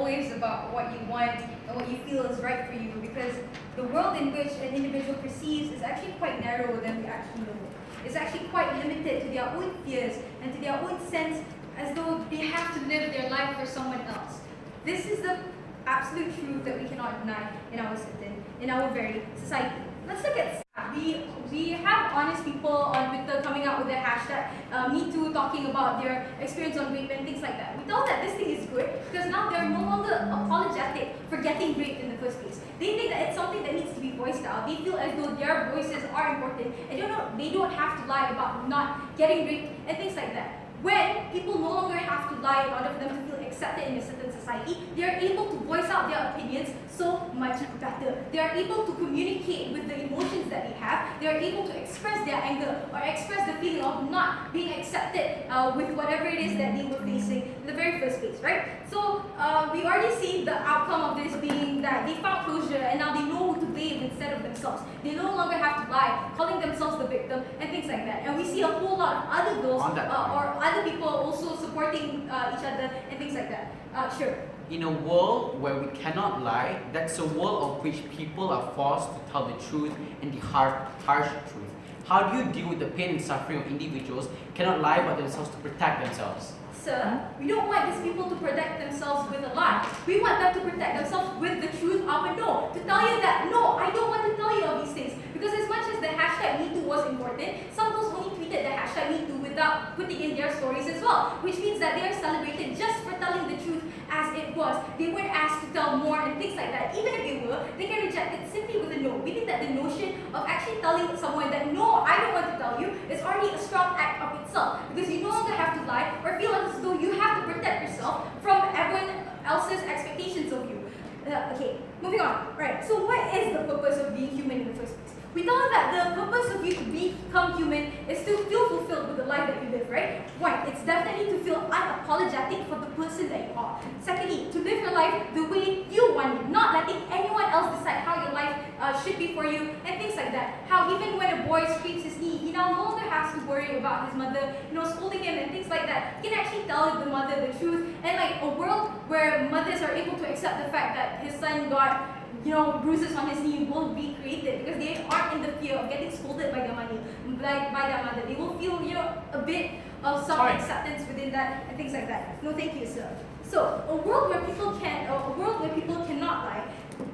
always about what you want and what you feel is right for you, because the world in which an individual perceives is actually quite narrower than we actually know. It's actually quite limited to their own fears and to their own sense, as though they have to live their life for someone else. This is the absolute truth that we cannot deny in our very society. Let's look at we have honest people on Twitter coming out with the hashtag #MeToo, talking about their experience on rape and things like that. We tell that this thing is good because now they're no longer apologetic for getting raped in the first place. They think that it's something that needs to be voiced out. They feel as though their voices are important, and they don't have to lie about not getting raped and things like that. When people no longer have to lie in order for them to feel accepted in a certain society, they are able to voice out their opinions so much better. They are able to communicate with the emotions that they have. They are able to express their anger or express the feeling of not being accepted with whatever it is that they were facing in the very first place, right? So we already see the outcome of this being that they found closure and now they know who to blame instead of themselves. They no longer have to lie, calling themselves the victim and things like that. And we see a whole lot of other girls or other people also supporting each other and things like that. Sure. In a world where we cannot lie, that's a world of which people are forced to tell the truth and the harsh truth. How do you deal with the pain and suffering of individuals who cannot lie about themselves to protect themselves? Sir, we don't want these people to protect themselves with a lie. We want them to protect themselves with the truth of a no. To tell you that, no, I don't want to tell you all these things. Because as much as the hashtag #MeToo was important, some girls only tweeted the hashtag #MeToo without putting in their stories as well. Which means that they are celebrated just for telling the truth as it was. They weren't asked to tell more and things like that. Even if they were, they can reject it simply with a no. We think that the notion of actually telling someone that, no, I don't want to tell you, is already a strong act of itself. Because you no longer have to lie or feel as though you have to protect yourself from everyone else's expectations of you. Okay, moving on. Right, so what is the purpose of being human in the first place? We know that the purpose of you to become human is to feel fulfilled with the life that you live, right? One, it's definitely to feel unapologetic for the person that you are. Secondly, to live your life the way you want it, not letting anyone else decide how your life should be for you, and things like that. How even when a boy scrapes his knee, he now no longer has to worry about his mother, scolding him and things like that. He can actually tell the mother the truth, and like a world where mothers are able to accept the fact that his son got bruises on his knee will be created because they aren't in the fear of getting scolded by their mother. They will feel, a bit of self-acceptance within that and things like that. No, thank you, sir. So, a world where people cannot lie.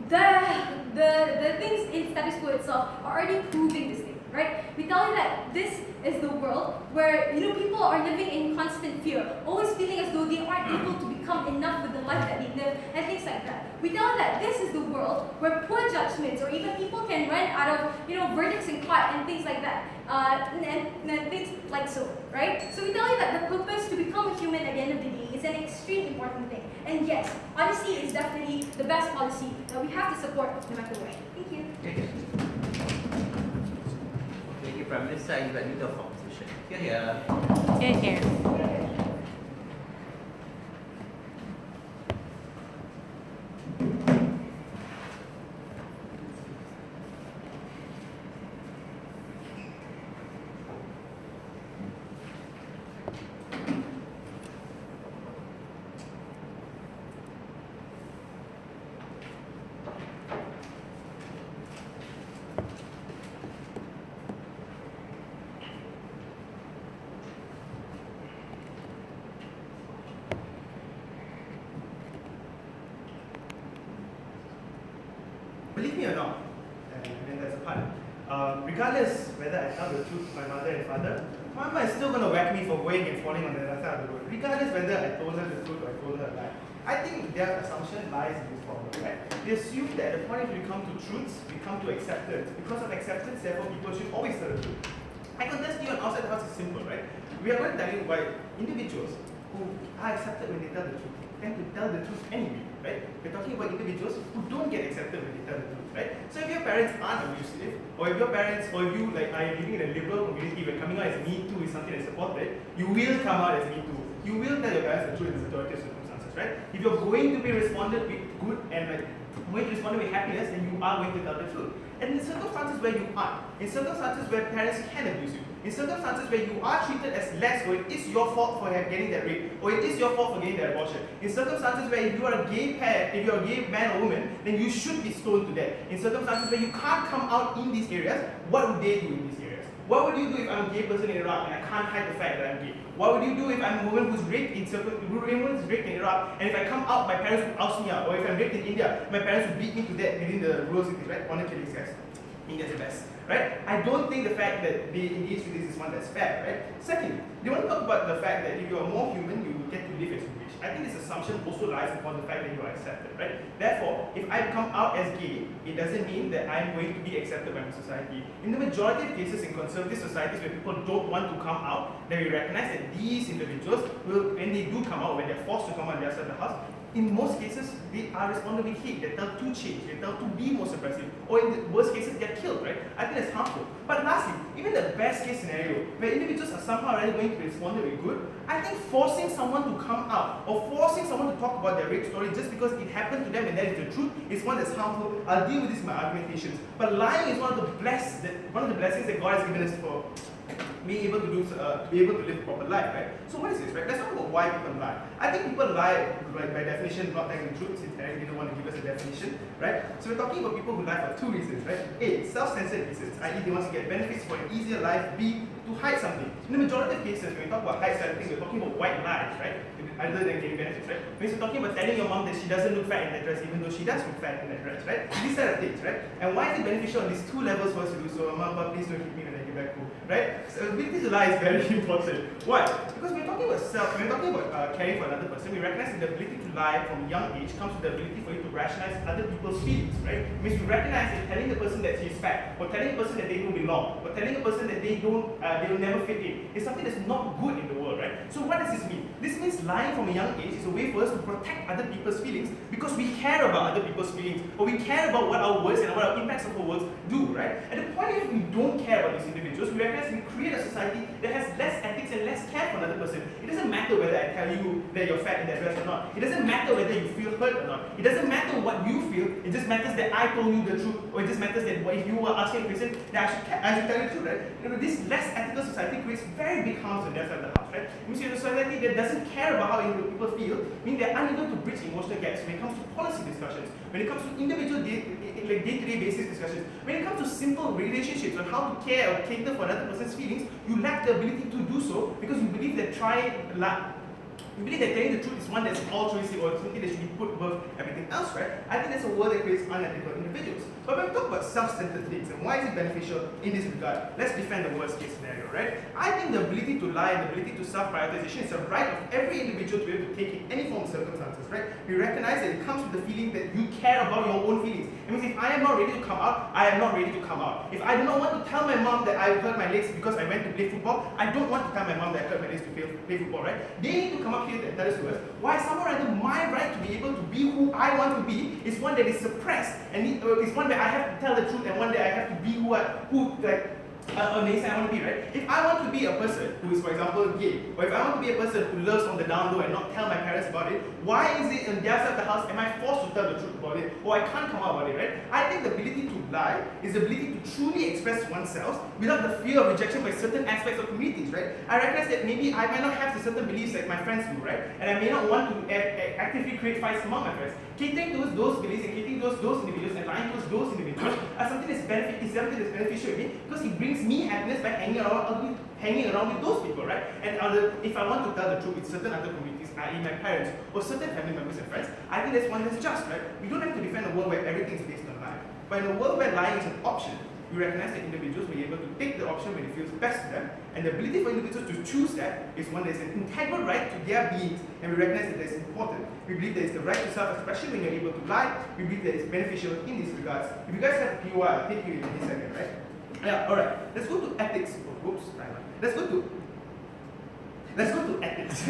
The things in status quo itself are already proving this thing, right? We tell you that this is the world where people are living in constant fear, always feeling as though they aren't able to become enough with the life that they live and things like that. We tell you that this is the world where poor judgments or even people can run out of verdicts in court and things like that, and things like so, right? So we tell you that the purpose to become a human at the end of the day is an extremely important thing. And yes, honesty is definitely the best policy that we have to support no matter what. Thank you. Thank you, Prime Minister. I invite you to the opposition. Here. Here. Believe me or not, and that's a pun, regardless whether I tell the truth to my mother and father, my mama is still going to whack me for going and falling on the other side of the road, regardless whether I told her the truth or I told her a lie. I think their assumption lies in this problem, right? They assume that at the point we come to truths, we come to acceptance. Because of acceptance, therefore people should always tell the truth. I contest you on outside the house is simple, right? We are going to tell you why individuals who are accepted when they tell the truth tend to tell the truth anyway, right? We're talking about individuals who don't get accepted when they tell the truth, right? So if your parents aren't abusive, or if your parents, or if you are living in a liberal community where coming out as Me Too is something that's supported, you will come out as Me Too. You will tell your parents the truth in the majority of circumstances. circumstances, right? If you're going to be responded with good and like going to respond with happiness, then you are going to tell the truth. And in circumstances where you aren't, in circumstances where parents can abuse you, in circumstances where you are treated as less, or it is your fault for getting that rape, or it is your fault for getting that abortion, in circumstances where if you are a gay pair, if you're a gay man or woman, then you should be stoned to death. In circumstances where you can't come out in these areas, what would they do in these areas? What would you do if I'm a gay person in Iraq and I can't hide the fact that I'm gay? What would you do if I'm a woman who's raped in Iraq and if I come out, my parents would oust me out? Or if I'm raped in India, my parents would beat me to death within the rural cities, right? Honor killings, guys. India's the best, right? I don't think the fact that they engage with this is one that's fair, right? Second, they want to talk about the fact that if you are more human, you will get to live as you wish. I think this assumption also lies upon the fact that you are accepted, right? Therefore, if I come out as gay, it doesn't mean that I'm going to be accepted by my society. In the majority of cases in conservative societies where people don't want to come out, then we recognize that these individuals will, when they do come out, when they're forced to come out and they're outside the house, in most cases, they are responded with hate. They tell to change. They tell to be more suppressive. Or in the worst cases, they're killed, right? I think that's harmful. But lastly, even the best case scenario, where individuals are somehow already going to be responded with good, I think forcing someone to come out or forcing someone to talk about their rape story just because it happened to them and that is the truth is one that's harmful. I'll deal with this in my argumentations. But lying is one of the blessings that God has given us for being able to be able to live a proper life, right? So what is this, right? Let's talk about why people lie. I think people lie, right, by definition, not telling the truth, since Eric didn't want to give us a definition, right? So we're talking about people who lie for two reasons, right? A, self-censored reasons, i.e. they want to get benefits for an easier life. B, to hide something. In the majority of cases, when we talk about hide something, we're talking about white lies, right? Other than getting benefits, right? When we're talking about telling your mom that she doesn't look fat in that dress, even though she does look fat in that dress, right? These set of things, right? And why is it beneficial on these two levels for us to do so? Mama, please don't hit me when I get back home, right? So ability to lie is very important. Why? Because we're talking about when we're talking about caring for another person, we recognize that the ability to lie from a young age comes with the ability for you to rationalize other people's feelings, right? It means we recognize that telling the person that she's fat, or telling a person that they don't belong, or telling a person that they will never fit in, is something that's not good in the world, right? So what does this mean? This means lying from a young age is a way for us to protect other people's feelings because we care about other people's feelings, or we care about what our words and what our impacts of our words do, right? And the point is we don't care about these individuals. We recognize we create a society that has less ethics and less care for another person. It doesn't matter whether I tell you that you're fat in that dress or not. It doesn't matter whether you feel hurt or not. It doesn't matter what you feel. It just matters that I told you the truth, or it just matters that if you were asking a question, that I should tell you the truth, right? You know, this less ethical society creates very big harms on their side of the house, right? It means you're a society that doesn't care about how people feel, means they're unable to bridge emotional gaps when it comes to policy discussions, when it comes to individual day-to-day basis discussions, when it comes to simple relationships on how to care or cater for another person's feelings. You lack the ability to do so because you believe that you believe that telling the truth is one that's altruistic or something that should be put above everything else, right? I think that's a world that creates unethical individuals. But when we talk about self-centered things and why is it beneficial in this regard, let's defend the worst case scenario, right? I think the ability to lie and the ability to self-prioritization is a right of every individual to be able to take in any form of circumstances, right? We recognize that it comes with the feeling that you care about your own feelings. It means if I am not ready to come out, I am not ready to come out. If I do not want to tell my mom that I hurt my legs because I went to play football, I don't want to tell my mom that I hurt my legs to play football, right? They need to come up here and tell us to us why somehow or other my right to be able to be who I want to be is one that is suppressed and is one that I have to tell the truth and one that I have to be who Nathan, I want to be, right? If I want to be a person who is, for example, gay, or if I want to be a person who loves on the down low and not tell my parents about it, why is it on their side of the house am I forced to tell the truth about it, or I can't come out about it, right? I think the ability to lie is the ability to truly express oneself without the fear of rejection by certain aspects of communities, right? I recognize that maybe I might not have the certain beliefs like my friends do, right? And I may not want to actively create fights among my friends. Catering towards those beliefs and catering towards those individuals and lying towards those individuals are something that's beneficial to me because it brings me happiness by hanging around with those people, right? And if I want to tell the truth with certain other communities, i.e. my parents or certain family members and friends, I think that's one that's just, right? We don't have to defend a world where everything is based on lying. But in a world where lying is an option, we recognize that individuals will be able to take the option when it feels best to them, and the ability for individuals to choose that is one that is an integral right to their beings, and we recognize that that is important. We believe there is the right to self-expression when you're able to lie. We believe that it's beneficial in these regards. If you guys have a POI, I'll take you in a second, right? Yeah, alright. Let's go to ethics. Oops, let's go to ethics.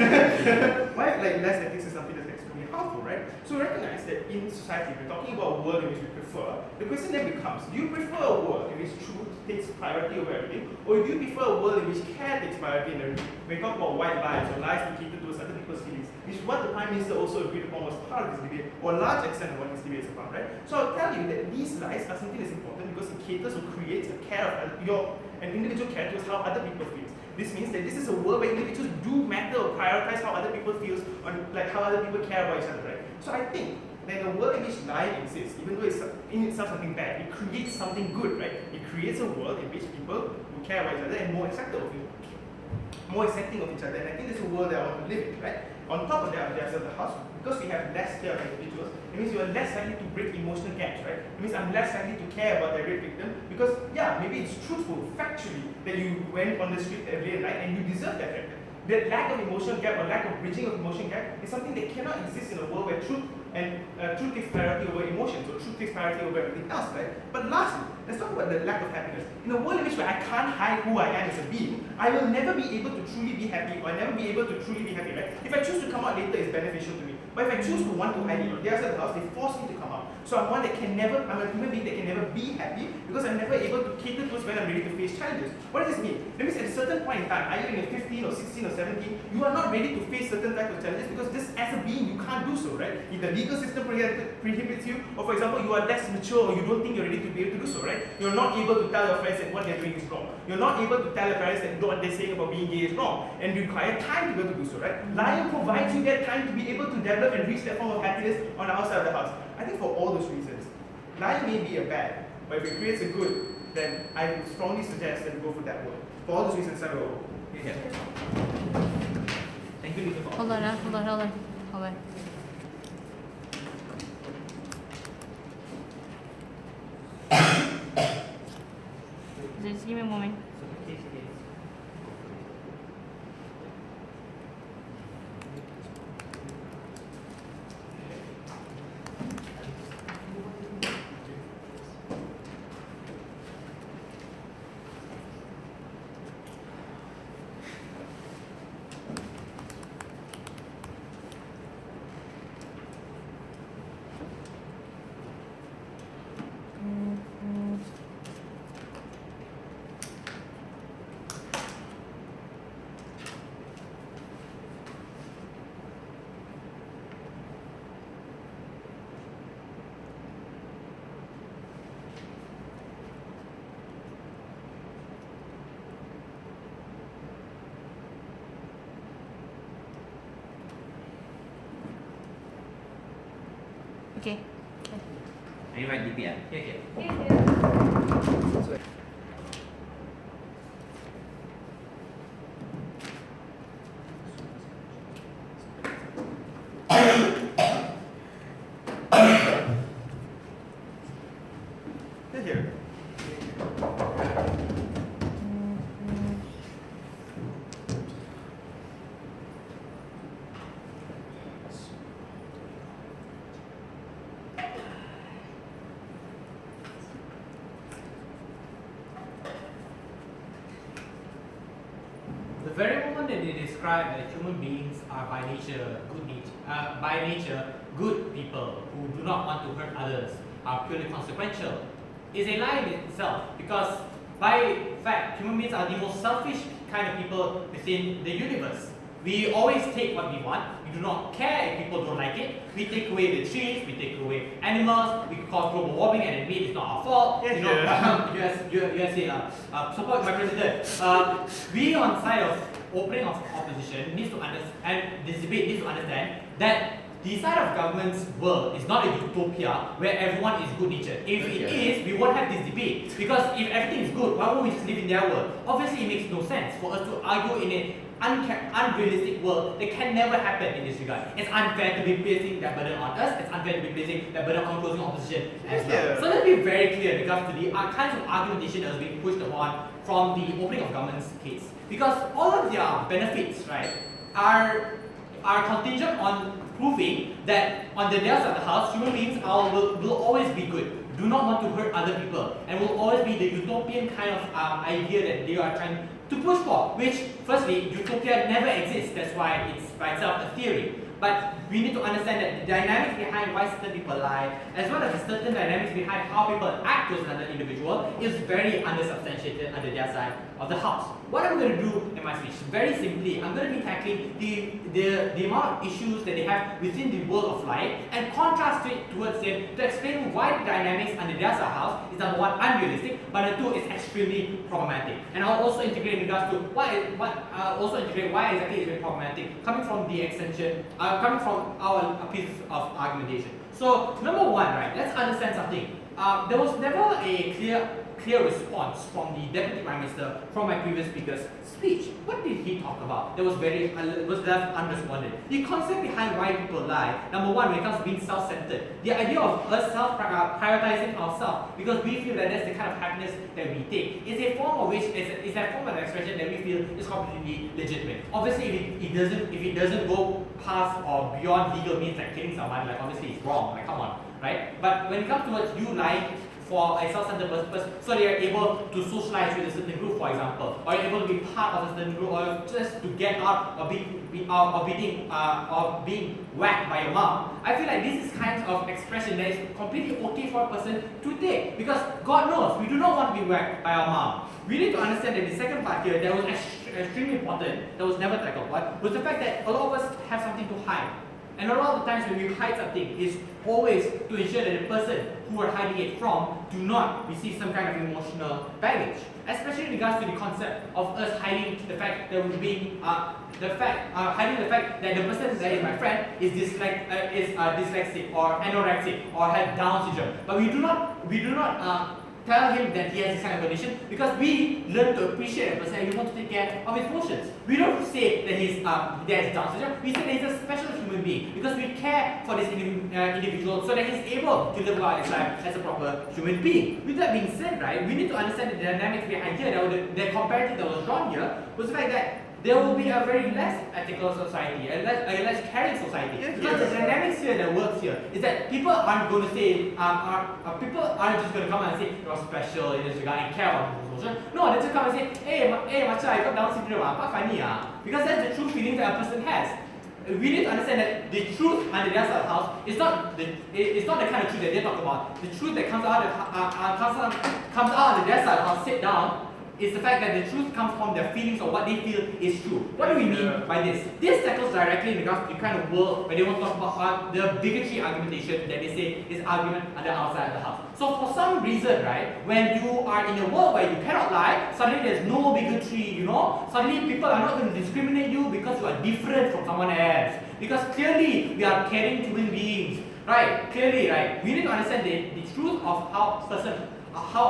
Why less ethics is something that's extremely harmful, right? So we recognize that in society, we're talking about a world in which we prefer. The question then becomes, do you prefer a world in which truth takes priority over everything, or do you prefer a world in which care takes priority in everything? When we talk about white lies or lies to cater towards other people's feelings, which what the Prime Minister also agreed upon was part of this debate, or a large extent of what this debate is about, right? So I'll tell you that these lies are something that's important because it caters or creates a care of an individual care towards how other people feel. This means that this is a world where individuals do matter or prioritize how other people feel, on like how other people care about each other, right? So I think that in a world in which lying exists, even though it's in itself something bad, it creates something good, right? It creates a world in which people who care about each other and more accepting of each other. And I think this is a world that I want to live in, right? On top of that, there's the house, because we have less care of individuals, it means you are less likely to break emotional gaps, right? It means I'm less likely to care about the rape victim because, yeah, maybe it's truthful, factually, that you went on the street every night and you deserve that rape. That lack of emotional gap or lack of bridging of emotional gap is something that cannot exist in a world where truth takes priority over emotions, or truth takes priority over everything else, right? But lastly, let's talk about the lack of happiness. In a world in which I can't hide who I am as a being, I will never be able to truly be happy, or never be able to truly be happy, right? If I choose to come out later, it's beneficial to me. But if I choose to want to hide it, or they're outside the house, they force me to come out. So I'm a human being that can never be happy because I'm never able to cater towards when I'm ready to face challenges. What does this mean? That means at a certain point in time, either in 15 or 16 or 17, you are not ready to face certain types of challenges because just as a being, you can't do so, right? If the legal system prohibits you, or for example, you are less mature or you don't think you're ready to be able to do so, right? You're not able to tell your friends that what they're doing is wrong. You're not able to tell your parents that what they're saying about being gay is wrong, and you require time to be able to do so, right? Lying provides you that time to be able to develop and reach that form of happiness on the outside of the house. I think for all those reasons, lying may be a bad, but if it creates a good, then I would strongly suggest that we go for that word. For all those reasons, I will. Yeah. Thank you, Lisa. Hold on. Just give me a moment. Okay. I invite DP, yeah? Okay. Here. The very moment that they describe that human beings are by nature good people who do not want to hurt others, are purely consequential, is a lie in itself, because by fact human beings are the most selfish kind of people within the universe. We always take what we want. We do not care if people don't like it. We take away the trees, we take away animals, we cause global warming and admit it's not our fault. Yes, you know, USA, support my president. We on the side of opening of opposition needs to understand, and this debate needs to understand that the side of government's world is not a utopia where everyone is good-natured. If it is, we won't have this debate. Because if everything is good, why would we just live in their world? Obviously, it makes no sense for us to argue in an unrealistic world that can never happen in this regard. It's unfair to be placing that burden on us. It's unfair to be placing that burden on closing opposition as well. So let's be very clear in regards to the kinds of argumentation that was being pushed upon from the opening of government's case. Because all of their benefits, right, are contingent on proving that on the day of the house, human beings will always be good, do not want to hurt other people, and will always be the utopian kind of idea that they are trying to push for, which, firstly, utopia never exists, that's why it's by itself a theory. But we need to understand that the dynamics behind why certain people lie, as well as the certain dynamics behind how people act towards another individual, is very undersubstantiated under their side of the house. What I'm going to do in my speech, very simply, I'm going to be tackling the amount of issues that they have within the world of life and contrast it towards them to explain why the dynamics under their side house is number one, unrealistic, but number two, is extremely problematic. And I'll also integrate in regards to why exactly it's very problematic, coming from the extension, coming from our pieces of argumentation. So number one, right? Let's understand something. There was never a clear response from the Deputy Prime Minister from my previous speaker's speech. What did he talk about? That was was left unresponded. The concept behind why people lie, number one, when it comes to being self-centered, the idea of us prioritizing ourselves because we feel that that's the kind of happiness that we take, is a form of which is a form of expression that we feel is completely legitimate. Obviously, if it doesn't go past or beyond legal means like killing someone, like obviously it's wrong. Like come on, right? But when it comes towards you lying for a self-centered purpose, so they are able to socialize with a certain group, for example, or you're able to be part of a certain group, or just to get out or being whacked by your mom. I feel like this is kind of expression that is completely okay for a person to take, because God knows we do not want to be whacked by our mom. We need to understand that the second part here that was extremely important, that was never tackled upon, was the fact that a lot of us have something to hide. And a lot of the times when we hide something, is always to ensure that the person who we're hiding it from do not receive some kind of emotional baggage. Especially in regards to the concept of us hiding the fact that we're being, hiding the fact that the person that is my friend is dyslexic or anorexic or has Down syndrome. But we do not tell him that he has this kind of condition because we learn to appreciate a person and we want to take care of his emotions. We don't say that he has Down syndrome, we say that he's a special human being because we care for this individual so that he's able to live out his life as a proper human being. With that being said, right, we need to understand the dynamics behind here, the comparative that was drawn here was the fact that there will be a very less ethical society, a less caring society. Because the dynamics here that works here is that people aren't going to say, people aren't just going to come and say, you're special in this regard and care about people's emotion. No, they just come and say, hey, macha, I got Down syndrome, quite funny. Because that's the true feeling that a person has. We need to understand that the truth under their side of the house is not the kind of truth that they talk about. The truth that comes out of their side of the house, sit down, is the fact that the truth comes from their feelings or what they feel is true. What do we mean by this? This tackles directly in regards to the kind of world where they want to talk about the bigotry argumentation that they say is argument on the outside of the house. So for some reason, right, when you are in a world where you cannot lie, suddenly there's no bigotry, suddenly people are not going to discriminate you because you are different from someone else. Because clearly we are caring human beings, right? Clearly, right, we need to understand the truth of how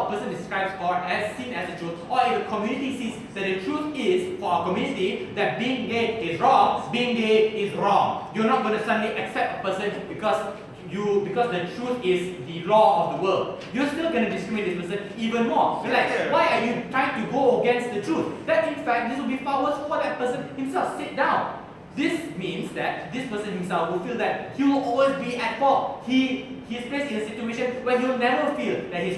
a person describes or as seen as the truth, or if a community sees that the truth is for our community that being gay is wrong, being gay is wrong. You're not going to suddenly accept a person because the truth is the law of the world. You're still going to discriminate this person even more. You're like, why are you trying to go against the truth? That in fact, this will be far worse for that person himself. Sit down. This means that this person himself will feel that he will always be at fault. He is placed in a situation where he will never feel that he is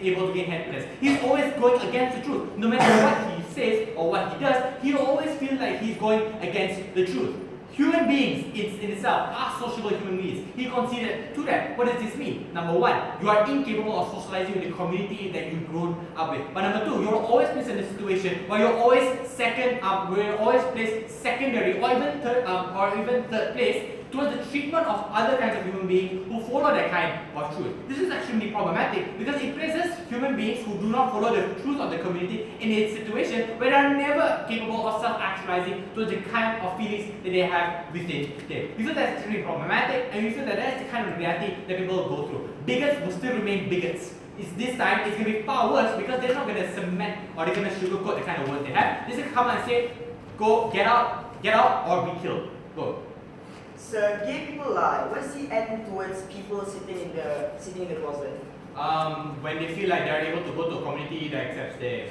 able to gain happiness. He's always going against the truth. No matter what he says or what he does, he will always feel like he's going against the truth. Human beings in itself are sociable human beings. He conceded to that. What does this mean? Number one, you are incapable of socializing with the community that you've grown up with. But number two, you're always placed in a situation where you're always placed secondary or even third place towards the treatment of other kinds of human beings who follow that kind of truth. This is extremely problematic because it places human beings who do not follow the truth of the community in a situation where they are never capable of self-actualizing towards the kind of feelings that they have within them. We feel that's extremely problematic, and we feel that that's the kind of reality that people will go through. Bigots will still remain bigots. This time it's going to be far worse because they're not going to cement or they're going to sugarcoat the kind of words they have. They're going to come and say, go, get out or be killed. Go. So gay people lie. What's the end towards people sitting in the closet? When they feel like they're able to go to a community that accepts them.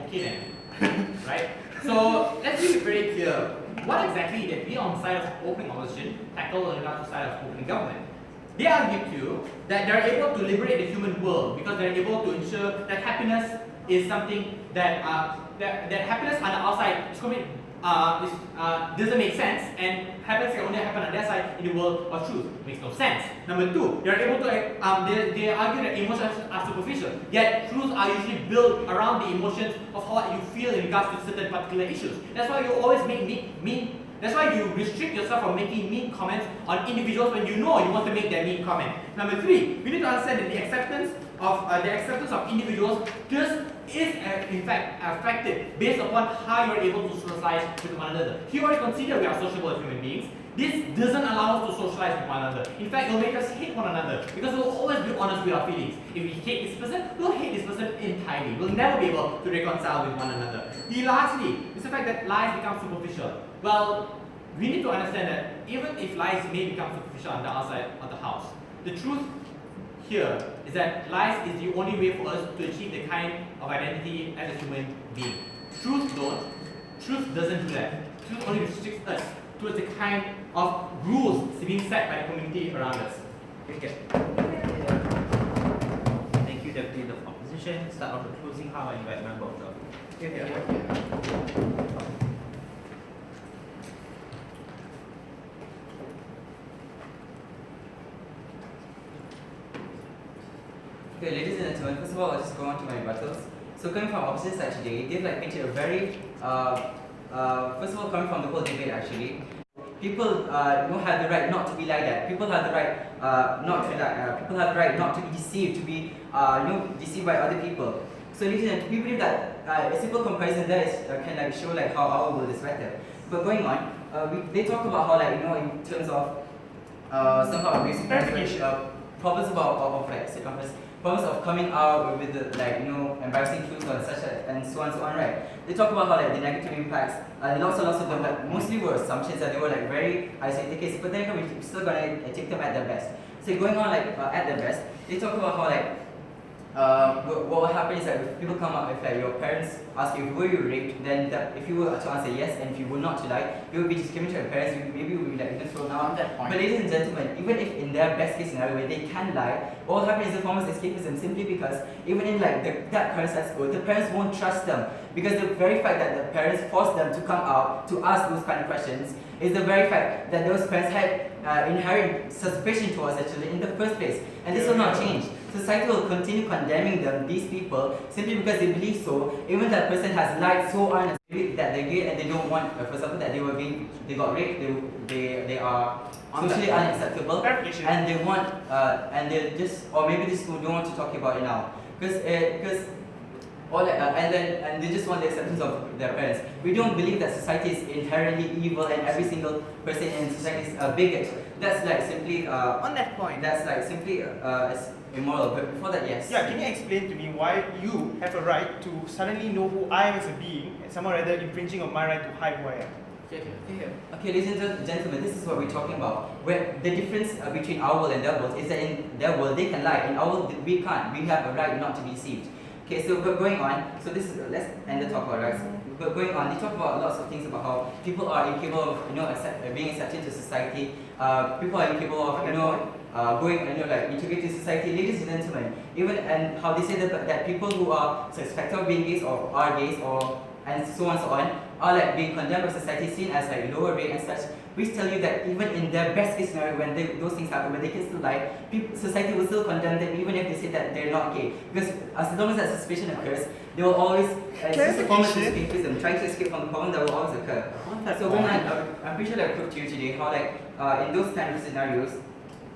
Okay then. Right? So let's be very clear. What exactly that we on the side of opening opposition tackle on the side of opening government? They argue to you that they're able to liberate the human world because they're able to ensure that happiness is something that happiness on the outside is going to be doesn't make sense and happens can only happen on their side in the world of truth. Makes no sense. Number two, they are able to they argue that emotions are superficial, yet truths are usually built around the emotions of how you feel in regards to certain particular issues. That's why you always make mean. That's why you restrict yourself from making mean comments on individuals when you know you want to make their mean comment. Number three, we need to understand that the acceptance of individuals just is in fact affected based upon how you are able to socialize with one another. If you already consider we are sociable as human beings, this doesn't allow us to socialize with one another. In fact, it will make us hate one another because we'll always be honest with our feelings. If we hate this person, we'll hate this person entirely. We'll never be able to reconcile with one another. Lastly, is the fact that lies become superficial. Well, we need to understand that even if lies may become superficial on the outside of the house, the truth here is that lies is the only way for us to achieve the kind of identity as a human being. Truth doesn't do that. Truth only restricts us towards the kind of rules being set by the community around us. Okay. Thank you, Deputy Leader of Opposition. Start off the closing. How I invite member of the Okay, ladies and gentlemen, first of all, I'll just go on to my rebuttals. So coming from opposite side today, they've like painted a very, first of all, coming from the whole debate actually, people have the right not to be like that. People have the right not to like. People have the right not to be deceived, to be deceived by other people. So ladies and gentlemen, we believe that a simple comparison there is, can like show like how our world is better. But going on, they talk about how like in terms of somehow abusive problems about problems of coming out with the embarrassing truths and such and so on, right? They talk about how like the negative impacts, lots of them like mostly were assumptions that they were like very isolated cases, but then we're still gonna take them at their best. So going on like at their best, they talk about how like what will happen is that if people come up with like your parents ask you, were you raped, then if you were to answer yes and if you were not to lie, you will be discriminated to your parents, maybe you will be like even thrown out. But ladies and gentlemen, even if in their best case scenario where they can lie, what will happen is a form of escapism simply because even in like that current status quo, the parents won't trust them because the very fact that the parents forced them to come out to ask those kind of questions is the very fact that those parents had inherent suspicion towards their children in the first place, and this will not change. Society will continue condemning them, these people, simply because they believe so, even that person has lied so honestly that they're gay and they don't want, for example, that they got raped, they are socially unacceptable, and they want, and they just, or maybe they just don't want to talk about it now, because and they just want the acceptance of their parents. We don't believe that society is inherently evil and every single person in society is a bigot. That's like simply on that point. That's like simply immoral. But before that, yes. Yeah, can you explain to me why you have a right to suddenly know who I am as a being, and somehow rather infringing on my right to hide who I am? Okay, ladies and gentlemen, this is what we're talking about. Where the difference between our world and their world is that in their world they can lie, in our world we can't. We have a right not to be deceived. Okay, so going on, so this is, let's end the talk about rights. But going on, they talk about lots of things about how people are incapable of being accepted into society. People are incapable of going like integrating society. Ladies and gentlemen, even and how they say that people who are suspected of being gays or are gays or and so on are like being condemned by society, seen as like lower rate and such. We tell you that even in their best case scenario, when those things happen, when they can still lie, society will still condemn them even if they say that they're not gay. Because as long as that suspicion occurs, they will always, it's just a form of escapism, trying to escape from the problem that will always occur. So when I'm pretty sure that I put to you today how like in those kind of scenarios,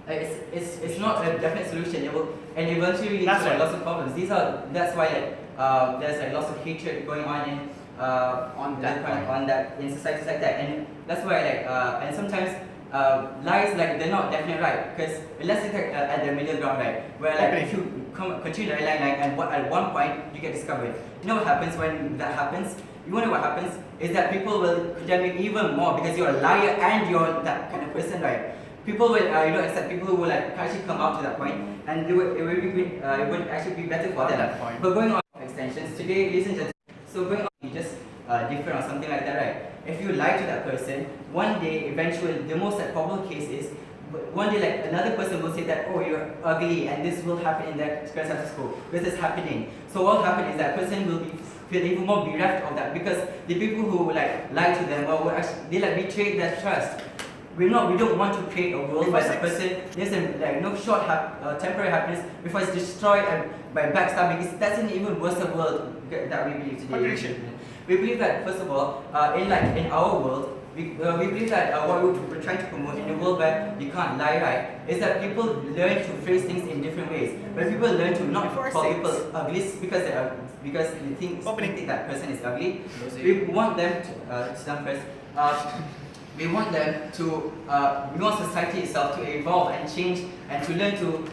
it's not a definite solution. It will and eventually lead to like, lots of problems. That's why like there's like lots of hatred going on in on that in societies like that, and that's why like and sometimes lies like they're not definitely right, because let's say at the middle ground, right, where like if you continue to lie and at one point you get discovered. You know what happens when that happens? You know what happens is that people will condemn you even more because you're a liar and you're that kind of person, right? People will accept people who will like actually come out to that point, and it would actually be better for them. But going on extensions today, ladies and gentlemen, so going on, you just different or something like that, right? If you lie to that person, one day, eventually, the most like, probable case is, one day like another person will say that, oh, you're ugly, and this will happen in that current status quo. This is happening. So what will happen is that person will be feel even more bereft of that, because the people who like lie to them or actually, they like betray their trust. We don't want to create a world where the person there's like no short temporary happiness before it's destroyed by backstabbing. That's an even worse world that we believe today. Contradiction. We believe that first of all, in our world, we believe that what we're trying to promote in a world where you can't lie, right, is that people learn to phrase things in different ways. When people learn to not call people ugly because they think that person is ugly, we want them to stand first. We want them to, we want society itself to evolve and change and to learn to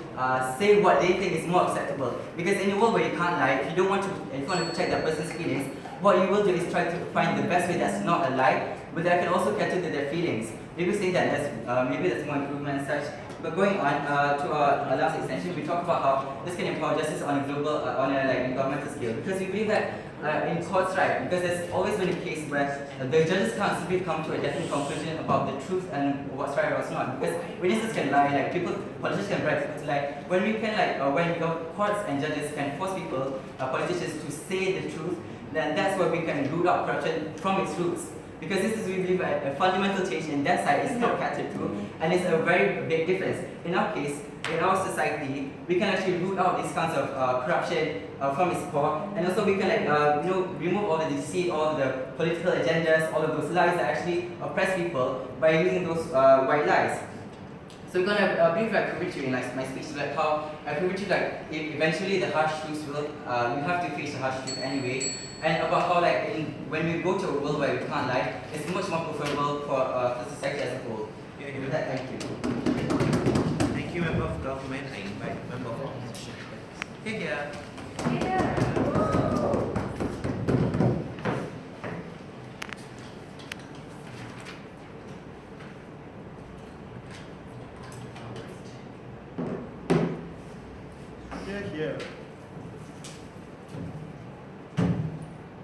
say what they think is more acceptable. Because in a world where you can't lie, if you want to protect that person's feelings, what you will do is try to find the best way that's not a lie, but that can also cater to their feelings. Maybe say that maybe there's more improvement and such. But going on to our last extension, we talk about how this can empower justice on a global, governmental scale. Because we believe that in courts, right, because there's always been a case where the judges can't simply come to a definite conclusion about the truth and what's right or what's not. Because witnesses can lie, like politicians can bribe people to lie. When we can when courts and judges can force people, politicians to say the truth, then that's where we can root out corruption from its roots. Because this is, we believe, a fundamental change in that side is not catered to, and it's a very big difference. In our case, in our society, we can actually root out these kinds of corruption from its core, and also we can remove all the deceit, all the political agendas, all of those lies that actually oppress people by using those white lies. So we're gonna brief cover to in my speech, like how I cover to eventually the harsh truths will you have to face the harsh truth anyway, and about how when we go to a world where we can't lie, it's much more preferable for the society as a whole. With that, thank you. Thank you, member of government. I invite member of opposition. Okay, yeah. Here.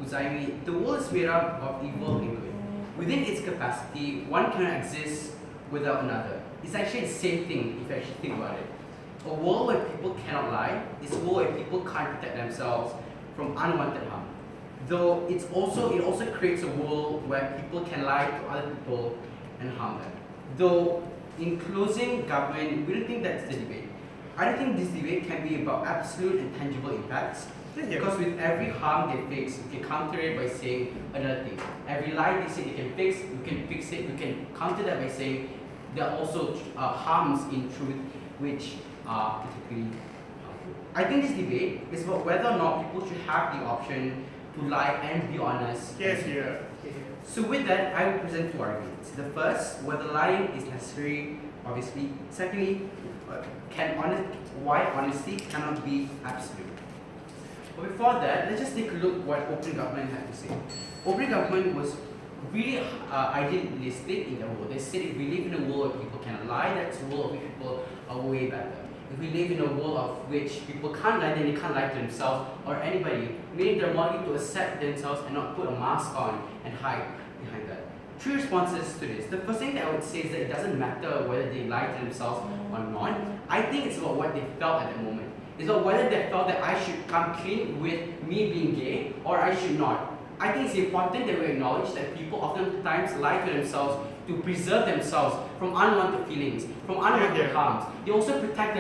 Uzaimi, the world is made up of evil and good. Within its capacity, one cannot exist without another. It's actually the same thing if you actually think about it. A world where people cannot lie is a world where people can't protect themselves from unwanted harm. Though it also creates a world where people can lie to other people and harm them. Though in closing government, we don't think that's the debate. I don't think this debate can be about absolute and tangible impacts, because with every harm they fix, we can counter it by saying another thing. Every lie they say they can fix, we can fix it, we can counter that by saying there are also harms in truth which are particularly harmful. I think this debate is about whether or not people should have the option to lie and be honest. Yes, here. So with that, I will present two arguments. The first, whether lying is necessary, obviously. Secondly, why honesty cannot be absolute. But before that, let's just take a look what open government had to say. Open government was really idealistic in the world. They said if we live in a world where people cannot lie, that's a world where people are way better. If we live in a world of which people can't lie, then they can't lie to themselves or anybody, meaning they're more likely to accept themselves and not put a mask on and hide behind that. Three responses to this. The first thing that I would say is that it doesn't matter whether they lie to themselves or not. I think it's about what they felt at that moment. It's about whether they felt that I should come clean with me being gay or I should not. I think it's important that we acknowledge that people oftentimes lie to themselves to preserve themselves from unwanted feelings, from unwanted harms. They also protect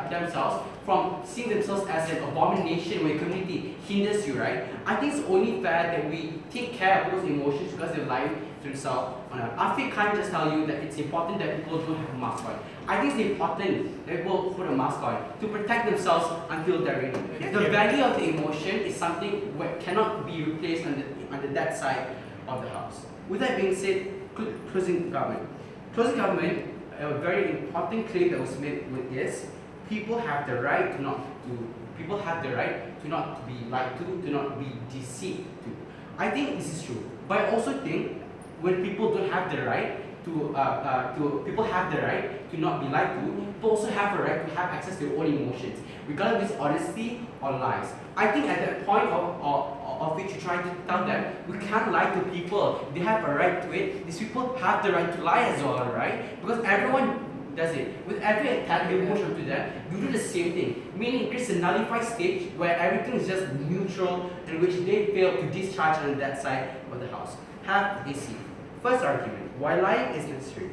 themselves from seeing themselves as an abomination when a community hinders you, right? I think it's only fair that we take care of those emotions because they're lying to themselves. Afiq can't just tell you that it's important that people don't have a mask on. I think it's important that people put a mask on to protect themselves until they're ready. The value of the emotion is something that cannot be replaced on that side of the house. With that being said, closing government. Closing government, a very important claim that was made with this: people have the right to not be lied to not be deceived to. I think this is true, but I also think when people don't have the right people have the right to not be lied to, people also have a right to have access to their own emotions, regardless of it's honesty or lies. I think at that point of which you try to tell them, we can't lie to people, they have a right to it. These people have the right to lie as well, right? Because everyone does it. With every attack they push onto them, you do the same thing. Meaning it creates a nullified stage where everything is just neutral, in which they fail to discharge on that side of the house. Have a seat. First argument, why lying is necessary.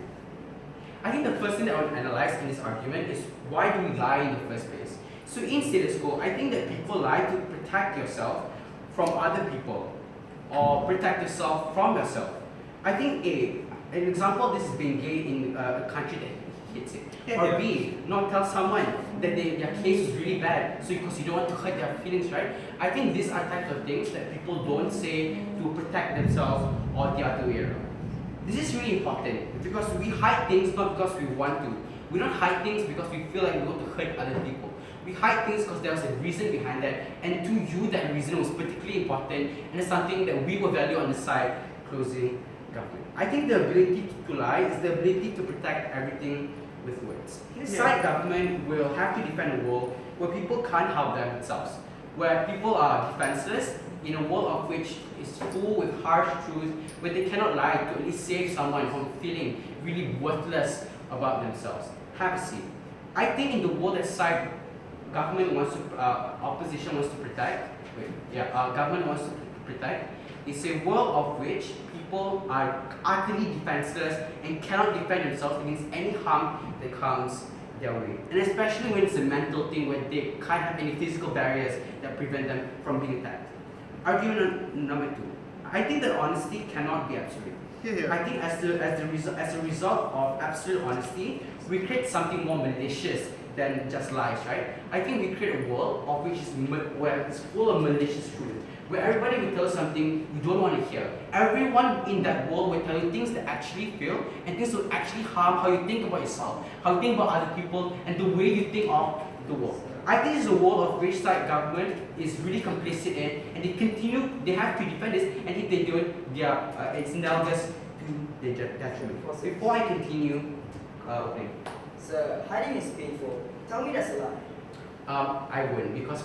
I think the first thing that I want to analyze in this argument is why do we lie in the first place? So in status quo, I think that people lie to protect yourself from other people or protect yourself from yourself. I think an example of this is being gay in a country that hits it. Or B, not tell someone that their case is really bad, so because you don't want to hurt their feelings, right? I think these are types of things that people don't say to protect themselves or the other way around. This is really important because we hide things not because we want to. We don't hide things because we feel like we want to hurt other people. We hide things because there was a reason behind that, and to you that reason was particularly important, and it's something that we will value on the side closing government. I think the ability to lie is the ability to protect everything with words. Inside government will have to defend a world where people can't help themselves, where people are defenseless, in a world of which is full with harsh truth, where they cannot lie to at least save someone from feeling really worthless about themselves. Have a seat. I think in the world that side government wants to, opposition wants to protect, government wants to protect, is a world of which people are utterly defenseless and cannot defend themselves against any harm that comes their way. And especially when it's a mental thing where they can't have any physical barriers that prevent them from being attacked. Argument number 2. I think that honesty cannot be absolute. I think as a result of absolute honesty, we create something more malicious than just lies, right? I think we create a world of which is where it's full of malicious truth, where everybody will tell something you don't want to hear. Everyone in that world will tell you things that actually fail, and things will actually harm how you think about yourself, how you think about other people, and the way you think of the world. I think it's a world of which side government is really complicit in, and they have to defend this, and if they don't, it's analogous to their detriment. Before I continue, okay. So hiding is painful. Tell me that's a lie. I wouldn't, because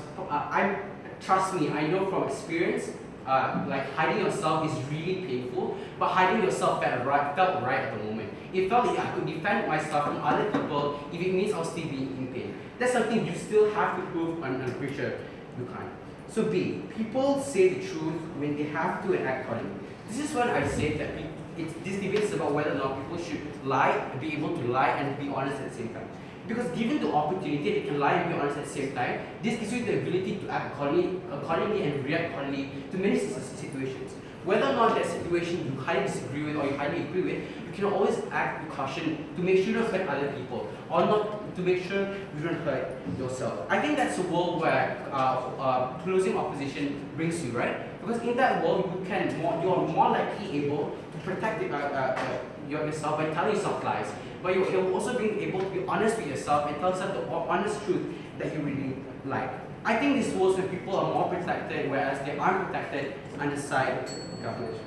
trust me, I know from experience, like hiding yourself is really painful, but hiding yourself felt right at the moment. It felt like I could defend myself from other people if it means I'll still be in pain. That's something you still have to prove, and I'm pretty sure you can't. So B, people say the truth when they have to and act accordingly. This is when I say that this debate is about whether or not people should lie, be able to lie and be honest at the same time. Because given the opportunity, they can lie and be honest at the same time. This gives you the ability to act accordingly and react accordingly to many situations. Whether or not that situation you highly disagree with or you highly agree with, you can always act with caution to make sure you don't hurt other people, or not to make sure you don't hurt yourself. I think that's a world where closing opposition brings you, right? Because in that world, you are more likely able to protect yourself by telling yourself lies. But you're also being able to be honest with yourself and tell yourself the honest truth that you really like. I think this world where people are more protected, whereas they aren't protected under side government.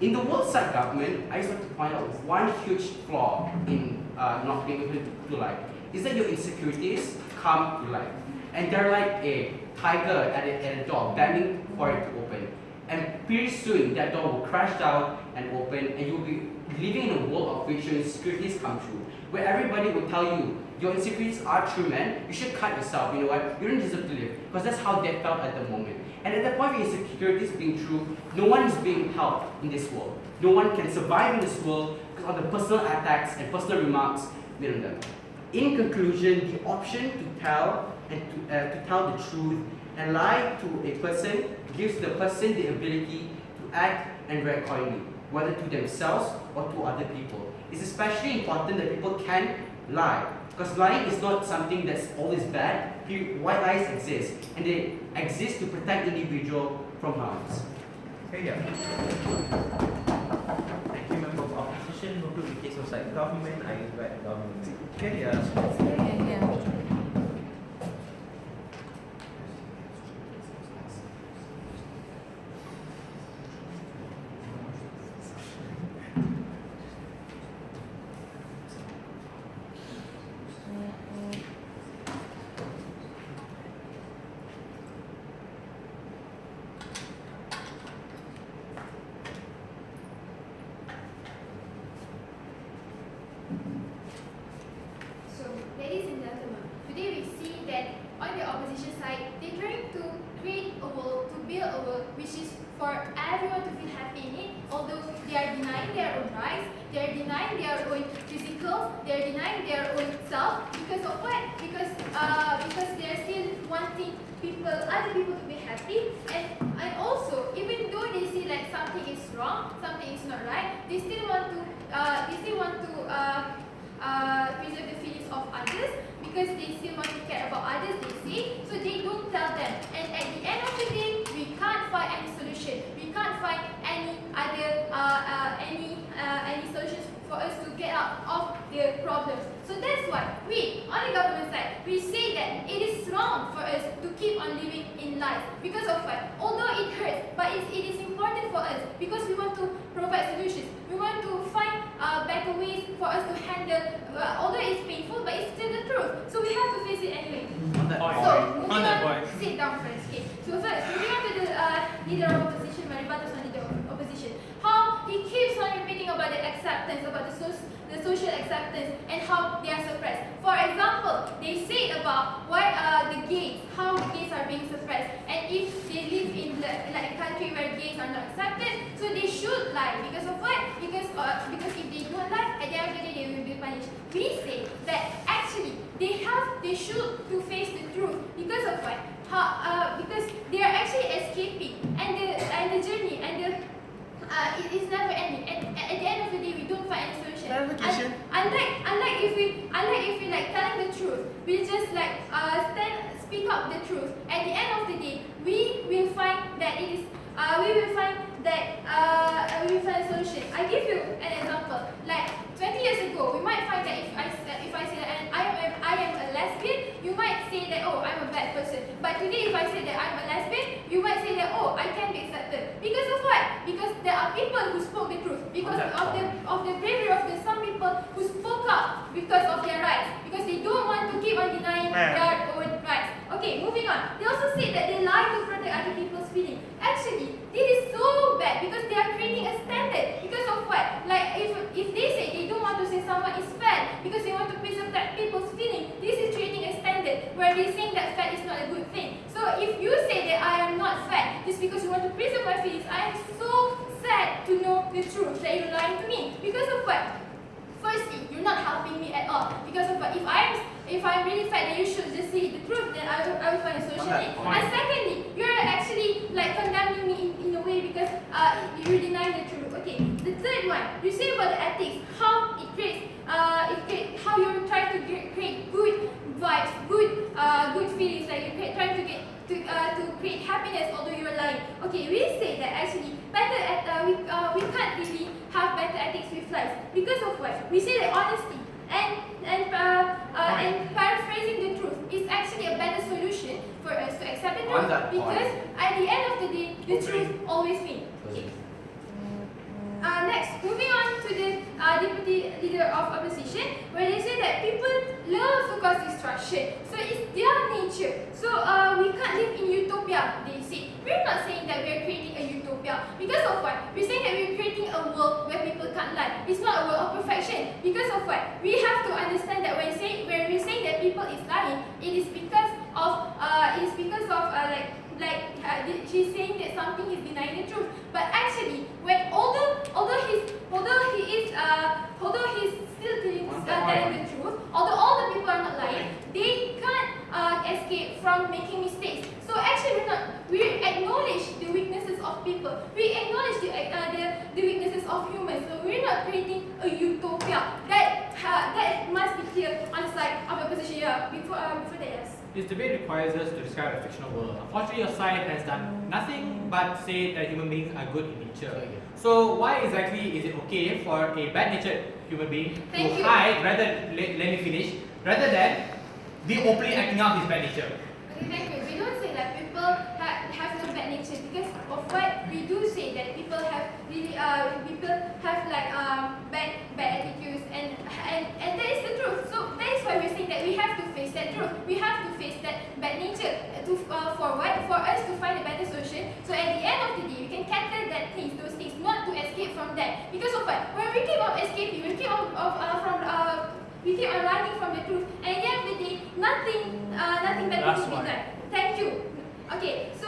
In the world side government, I just want to point out one huge flaw in not being able to lie. Is that your insecurities come to life. And they're like a tiger at a door, bending for it to open. And pretty soon, that door will crash down and open, and you'll be living in a world of which your insecurities come true. Where everybody will tell you, your insecurities are true, man. You should cut yourself. You know what? You don't deserve to live. Because that's how they felt at the moment. And at the point of insecurities being true, no one is being helped in this world. No one can survive in this world because of the personal attacks and personal remarks made on them. In conclusion, the option to tell and to tell the truth and lie to a person gives the person the ability to act and react accordingly, whether to themselves or to other people. It's especially important that people can lie, because lying is not something that's always bad. White lies exist, and they exist to protect the individual from harms. Okay, yeah. Thank you, member of opposition. Move to the case of side government. I invite the government. Okay, yeah. denying their own physical, they are denying their own self because of what? Because they are still wanting other people to be happy, and also even though they see like something is wrong, something is not right, they still want to preserve the feelings of others because they still want to care about others, they say, so they don't tell them. And at the end of the day, we can't find any solution. We can't find any other any solutions for us to get out of the problems. So that's why we, on the government side, we say that it is wrong for us to keep on living in lies because of what? Although it hurts, but it is important for us because we want to provide solutions. We want to find better ways for us to handle, although it's painful, but it's still the truth. So we have to face it anyway. On that point. So, On that point. sit down first. Okay. So first, moving on to the leader of opposition, my rebuttals on leader of opposition. How he keeps on repeating about the acceptance, about the social acceptance, and how they are suppressed. For example, they say about why the gays, how the gays are being suppressed, and if they live in like a country where gays are not accepted, so they should lie because of what? Because if they don't lie, at the end of the day they will be punished. We say that actually they should to face the truth because of what? Because they are actually escaping, and the journey and the it is never ending. And at the end of the day, we don't find any solution. Clarification. Unlike if we like telling the truth, we just like speak up the truth. At the end of the day, we will find that it is we will find a solution. I give you an example. Like 20 years ago, we might find that if I say that I am a lesbian, you might say that, oh, I'm a bad person. But today, if I say that I'm a lesbian, you might say that, oh, I can be accepted. Because of what? Because there are people who spoke the truth. Because of the bravery of some people who spoke up because of their rights. Because they don't want to keep on denying their own rights. Okay, moving on. They also say that they lie to protect other people's feelings. Actually, this is so bad because they are creating a standard. Because of what? Like if they say they don't want to say someone is fat because they want to preserve that people's feeling, this is creating a standard where they're saying that fat is not a good thing. So if you say that I am not fat just because you want to preserve my feelings, I am so sad to know the truth that you're lying to me. Because of what? Firstly, you're not helping me at all. Because of what? If I'm really fat, then you should just say the truth. Then I will find a solution. And secondly, you're actually like condemning me in a way because you're denying the truth. Okay. The third one, you say about the ethics, how it creates how you're trying to create good vibes, good feelings, like you're trying to create happiness, although you're lying. Okay, we say that actually we can't really have better ethics with lies because of what? We say that honesty and paraphrasing the truth is actually a better solution for us to accept the truth because at the end of the day, the truth always wins. Okay. Next, moving on to the deputy leader of opposition, where they say that people love to cause destruction. So it's their nature. So we can't live in utopia, they say. We're not saying that we're creating a utopia. Because of what? We're saying that we're creating a world where people can't lie. It's not a world of perfection. Because of what? We have to understand that when we're saying that people is lying, it is because of she's saying that something is denying the truth. But actually, when although he's still telling the truth, although all the people are not lying, they can't escape from making mistakes. So actually, we acknowledge the weaknesses of people. We acknowledge the weaknesses of humans. So we're not creating a utopia. That must be clear on the side of the opposition. Yeah, before that, yes. This debate requires us to describe a fictional world. Unfortunately, your side has done nothing but say that human beings are good in nature. So why exactly is it okay for a bad-natured human being to hide, let me finish, rather than be openly acting out his bad nature? Okay, thank you. We don't say that people have no bad nature because of what we do say that people have really bad attitudes and that is the truth. So that is why we're saying that we have to face that truth. We have to face that bad nature for what? For us to find a better solution. So at the end of the day, we can counter those things, not to escape from that. Because of what? When we keep on escaping, we keep on running from the truth, and at the end of the day, nothing better will be done. Thank you. Okay, so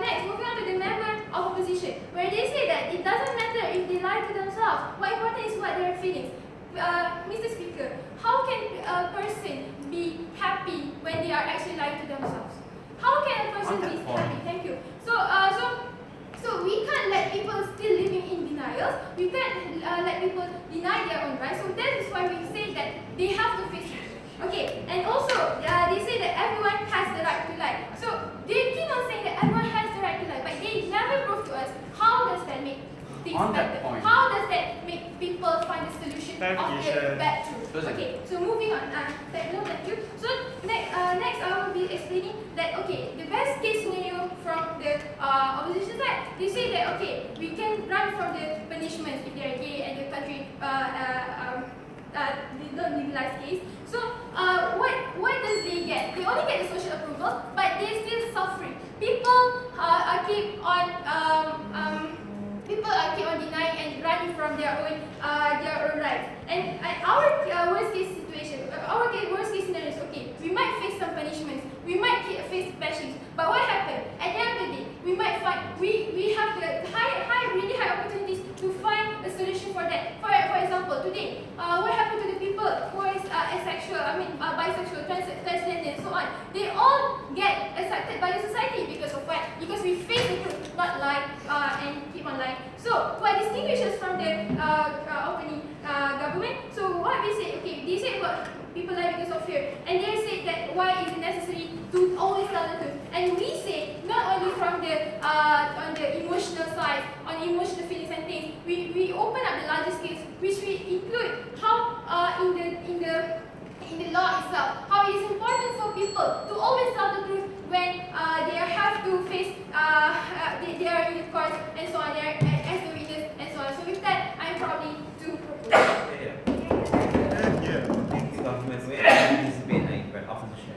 next, moving on to the member of opposition, where they say that it doesn't matter if they lie to themselves. What important is what they're feeling. Mr. Speaker, how can a person be happy when they are actually lying to themselves? How can a person be happy? Thank you. So we can't let people still living in denial. We can't let people deny their own rights. So that is why we say that they have to face it. Okay, and also they say that everyone has the right to lie. So they keep on saying that everyone has the right to lie, but they never prove to us how does that make things On that better. point. How does that make people find the solution of the bad truth? Those are- Okay, so moving on. Thank you. So next I will be explaining that the best case scenario from the opposition side, they say that we can run from the punishments if they are gay and the country they don't legalize gays. So what does they get? They only get the social approval, but they're still suffering. People keep on denying and running from their own rights. And our worst case situation, worst case scenario is we might face some punishments, we might face bashings, but what happened? At the end of the day, we might find we have the really high opportunities to find a solution for that. For example, today, what happened to the people who are asexual, bisexual, transgender, and so on? They all get accepted by the society because of what? Because we face the truth, not lie and keep on lying. So what distinguishes from the opening government? So what we say, they say about people lie because of fear, and they say that why is it necessary to always tell the truth? And we say not only from the on the emotional side, on emotional feelings and things, we open up the larger scales, which we include how in the law itself, how it is important for people to always tell the truth when they have to face they are in the court and so on, they are as the witness and so on. So with that, I'm probably to propose. Thank you, government. We anticipate like but opposition.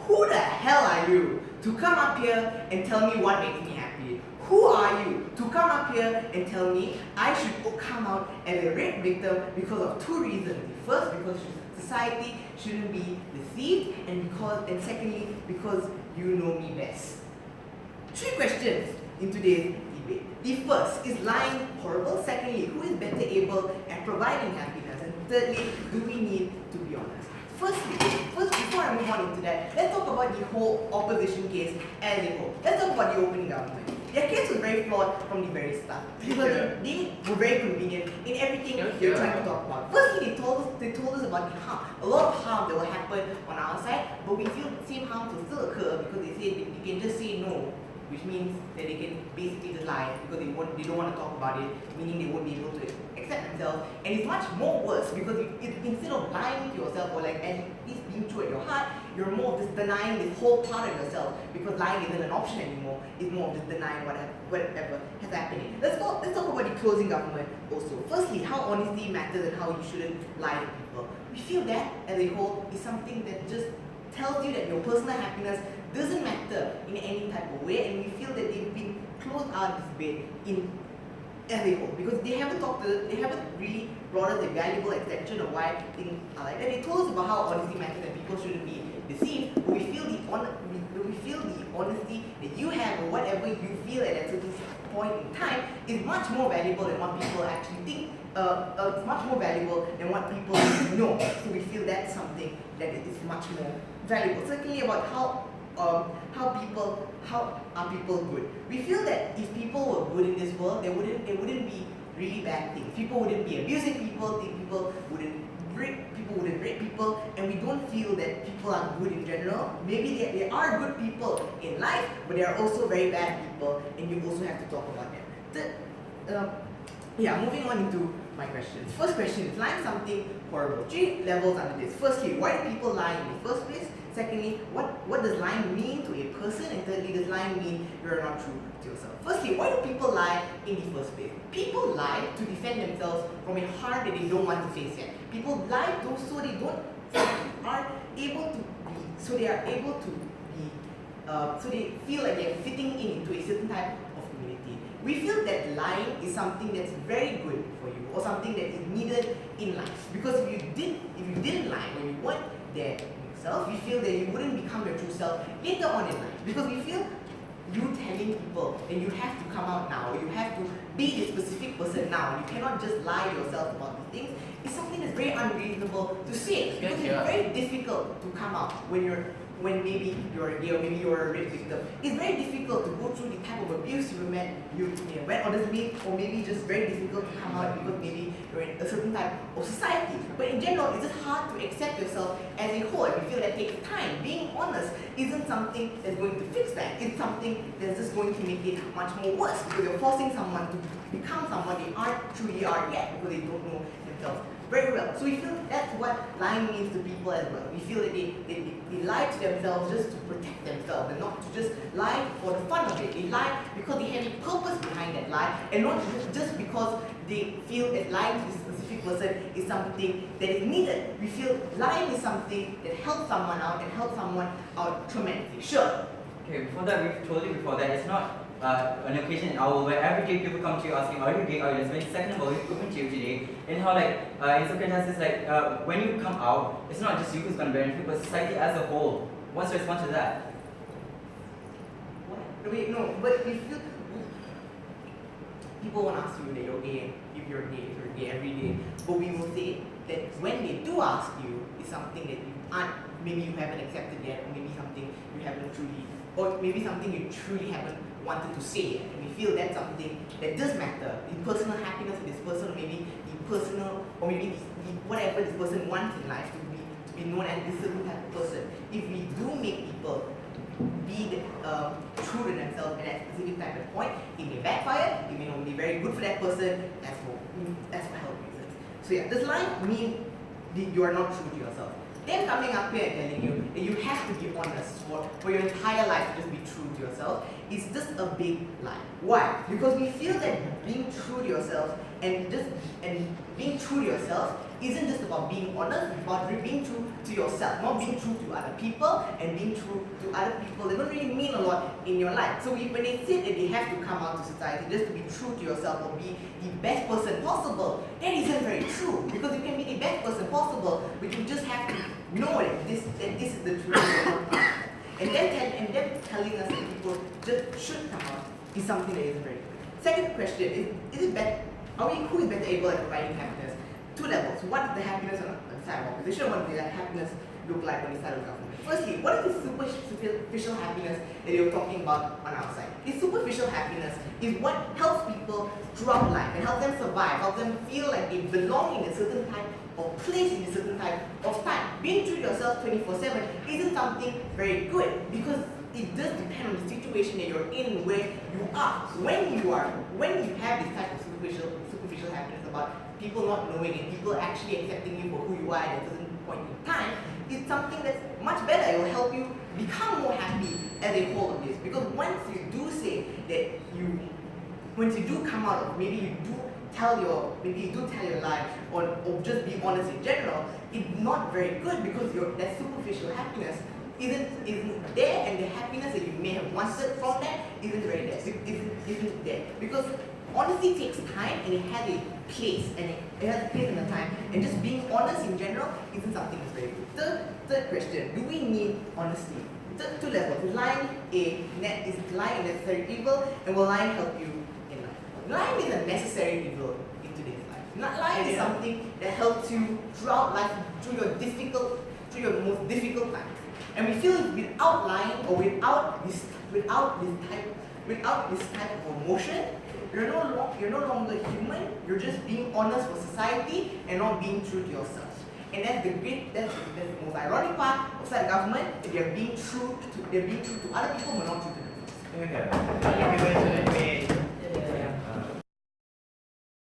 Who the hell are you to come up here and tell me what makes me happy? Who are you to come up here and tell me I should come out as a rape victim because of two reasons? First, because society shouldn't be deceived, and secondly, because you know me best. Three questions in today's debate. The first, is lying horrible? Secondly, who is better able at providing happiness? And thirdly, do we need to be honest? First, before I move on into that, let's talk about the whole opposition case as a whole. Let's talk about the opening government. Their case was very flawed from the very start. Because they were very convenient in everything they were trying to talk about. Firstly, they told us about the harm, a lot of harm that will happen on our side, but we feel the same harm will still occur because they say they can just say no, which means that they can basically just lie because they don't want to talk about it, meaning they won't be able to accept themselves. And it's much more worse because instead of lying to yourself or like at least being true at your heart, you're more of just denying this whole part of yourself because lying isn't an option anymore. It's more of just denying whatever has happened. Let's talk about the closing government also. Firstly, how honesty matters and how you shouldn't lie to people. We feel that as a whole is something that just tells you that your personal happiness doesn't matter in any type of way, and we feel that they've been closed out of this debate as a whole because they haven't really brought us a valuable extension of why things are like that. They told us about how honesty matters and people shouldn't be deceived, but we feel the honesty that you have or whatever you feel at a certain point in time is much more valuable than what people actually think. It's much more valuable than what people know. So we feel that's something that is much more valuable. Secondly, about how are people good? We feel that if people were good in this world, it wouldn't be really bad things. People wouldn't be abusing people, people wouldn't rape people, and we don't feel that people are good in general. Maybe they are good people in life, but they are also very bad people, and you also have to talk about them. Moving on into my questions. First question is lying something horrible. 3 levels under this. Firstly, why do people lie in the first place? Secondly, what does lying mean to a person? And thirdly, does lying mean you're not true to yourself? Firstly, why do people lie in the first place? People lie to defend themselves from a harm that they don't want to face yet. People lie so they feel like they're fitting into a certain type of community. we feel that lying is something that's very good for you or something that is needed in life. Because if you didn't lie when you weren't there yourself, we feel that you wouldn't become your true self later on in life. Because we feel you telling people that you have to come out now, or you have to be a specific person now, and you cannot just lie to yourself about these things, is something that's very unreasonable to say. Because it's very difficult to come out when maybe you're a gay or maybe you're a rape victim. It's very difficult to go through the type of abuse you may have went, or maybe just very difficult to come out because maybe you're in a certain type of society. But in general, it's just hard to accept yourself as a whole. We feel that takes time. Being honest isn't something that's going to fix that. It's something that's just going to make it much more worse because you're forcing someone to become someone they aren't truly are yet because they don't know themselves very well. So we feel that's what lying means to people as well. We feel that they lie to themselves just to protect themselves and not to just lie for the fun of it. They lie because they have a purpose behind that lie and not just because they feel that lying to this specific person is something that is needed. We feel lying is something that helps someone out and helps someone out tremendously. Sure. Okay, before that, we've told you before that it's not an occasion in our world where every day people come to you asking, are you gay, are you lesbian? Second of all, we've spoken to you today in how in circumstances when you come out, it's not just you who's going to benefit, but society as a whole. What's your response to that? What? Wait, no, but we feel people won't ask you that you're gay if you're gay every day. But we will say that when they do ask you, it's something that you aren't, maybe you haven't accepted yet, or maybe something you haven't truly, or maybe something you truly haven't wanted to say yet. And we feel that's something that does matter. The personal happiness of this person, or maybe the personal, or maybe whatever this person wants in life to be known as this certain type of person. If we do make people be true to themselves at that specific type of point, it may backfire, it may not be very good for that person, that's for health reasons. So yeah, does lying mean that you are not true to yourself? Them coming up here and telling you that you have to be honest for your entire life to just be true to yourself is just a big lie. Why? Because we feel that being true to yourself and being true to yourself isn't just about being honest, it's about being true to yourself, not being true to other people, and being true to other people. They don't really mean a lot in your life. So when they say that they have to come out to society just to be true to yourself or be the best person possible, that isn't very true. Because you can be the best person possible, but you just have to know that this is the truth. And then telling us that people just should come out is something that isn't very good. Second question is it better? Who is better able at providing happiness? Two levels. What is the happiness on the side of opposition? What does the happiness look like on the side of government? Firstly, what is the superficial happiness that you're talking about on our side? This superficial happiness is what helps people throughout life and helps them survive, helps them feel like they belong in a certain type of place in a certain type of time. Being true to yourself 24/7 isn't something very good because it does depend on the situation that you're in, where you are. When you have this type of superficial happiness about people not knowing and people actually accepting you for who you are at a certain point in time, it's something that's much better. It will help you become more happy as a whole of this. Because once you do say that once you do come out of, maybe you do tell your lie or just be honest in general, it's not very good because that superficial happiness isn't there, and the happiness that you may have wanted from that isn't there. Because honesty takes time and it has a place and a time, and just being honest in general isn't something that's very good. Third question, do we need honesty? Two levels. Is lying a necessary evil, and will lying help you in life? Lying is a necessary evil in today's life. Lying is something that helps you throughout life, through your most difficult times. And we feel without lying or without this type of emotion, you're no longer human. You're just being honest for society and not being true to yourself. And that's the most ironic part of the government. They're being true to other people, but not true to themselves. Okay.